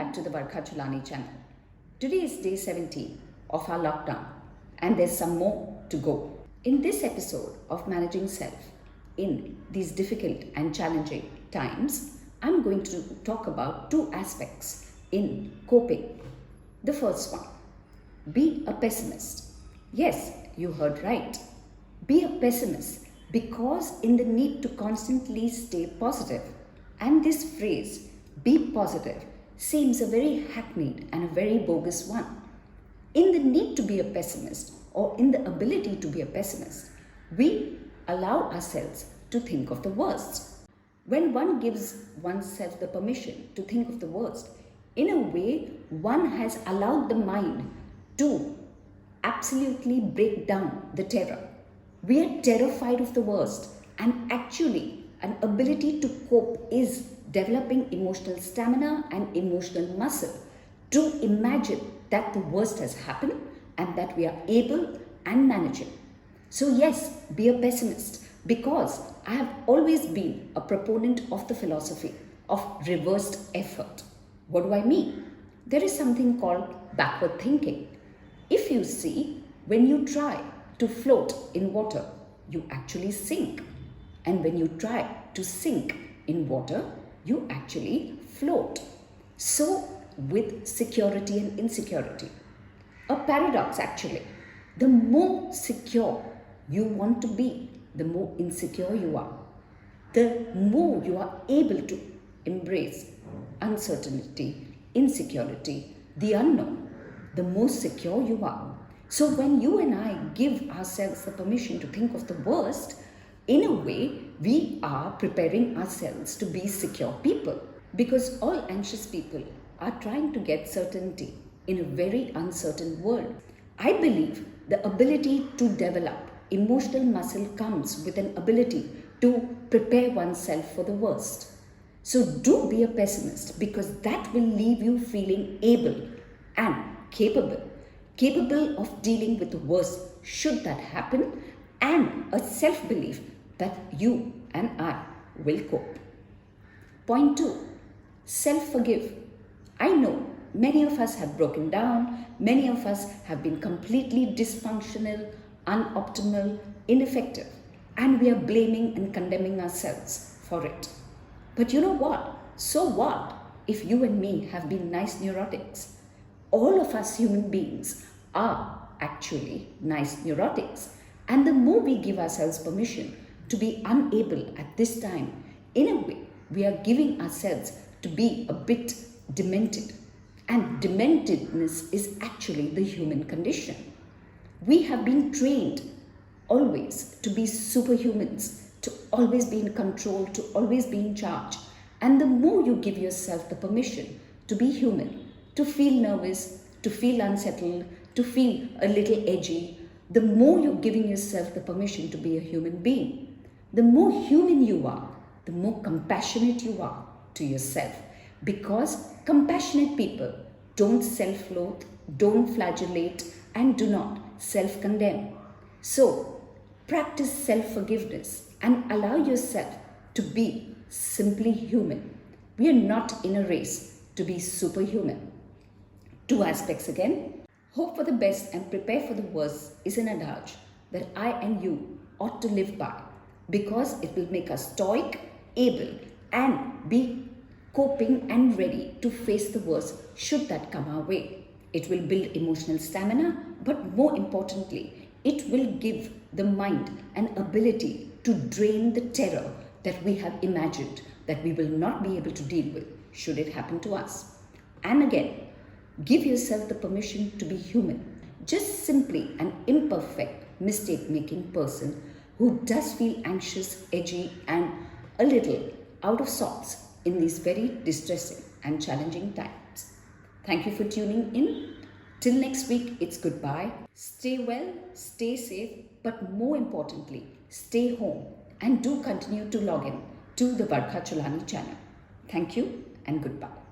back to the Chulani channel. Today is day 17 of our lockdown and there's some more to go. In this episode of Managing Self in these difficult and challenging times, I'm going to talk about two aspects in coping. The first one, be a pessimist. Yes, you heard right. Be a pessimist because in the need to constantly stay positive. And this phrase, be positive, seems a very hackneyed and a very bogus one. In the need to be a pessimist or in the ability to be a pessimist, we allow ourselves to think of the worst. When one gives oneself the permission to think of the worst, in a way, one has allowed the mind to absolutely break down the terror. We are terrified of the worst, and actually, an ability to cope is developing emotional stamina and emotional muscle to imagine that the worst has happened and that we are able and managing. So yes, be a pessimist, because I have always been a proponent of the philosophy of reversed effort. What do I mean? There is something called backward thinking. If you see, when you try to float in water, you actually sink. And when you try to sink in water, you actually float. So with security and insecurity. A paradox actually. The more secure you want to be, the more insecure you are. The more you are able to embrace uncertainty, insecurity, the unknown, the more secure you are. So when you and I give ourselves the permission to think of the worst, in a way, we are preparing ourselves to be secure people, because all anxious people are trying to get certainty in a very uncertain world. I believe the ability to develop emotional muscle comes with an ability to prepare oneself for the worst. So do be a pessimist, because that will leave you feeling able and capable of dealing with the worst should that happen, and a self-belief that you and I will cope. Point 2, self-forgive. I know many of us have broken down, many of us have been completely dysfunctional, unoptimal, ineffective, and we are blaming and condemning ourselves for it. But you know what? So what if you and me have been nice neurotics? All of us human beings are actually nice neurotics. And the more we give ourselves permission to be unable at this time, in a way, we are giving ourselves to be a bit demented. And dementedness is actually the human condition. We have been trained always to be superhumans, to always be in control, to always be in charge. And the more you give yourself the permission to be human, to feel nervous, to feel unsettled, to feel a little edgy, the more you're giving yourself the permission to be a human being. The more human you are, the more compassionate you are to yourself. Because compassionate people don't self-loathe, don't flagellate, and do not self-condemn. So practice self-forgiveness and allow yourself to be simply human. We are not in a race to be superhuman. Two aspects again. Hope for the best and prepare for the worst is an adage that I and you ought to live by, because it will make us stoic, able, and be coping and ready to face the worst should that come our way. It will build emotional stamina, but more importantly, it will give the mind an ability to drain the terror that we have imagined that we will not be able to deal with should it happen to us. And again, give yourself the permission to be human, just simply an imperfect, mistake-making person who does feel anxious, edgy, and a little out of sorts in these very distressing and challenging times. Thank you for tuning in. Till next week, it's goodbye. Stay well, stay safe, but more importantly, stay home and do continue to log in to the Chulani channel. Thank you and goodbye.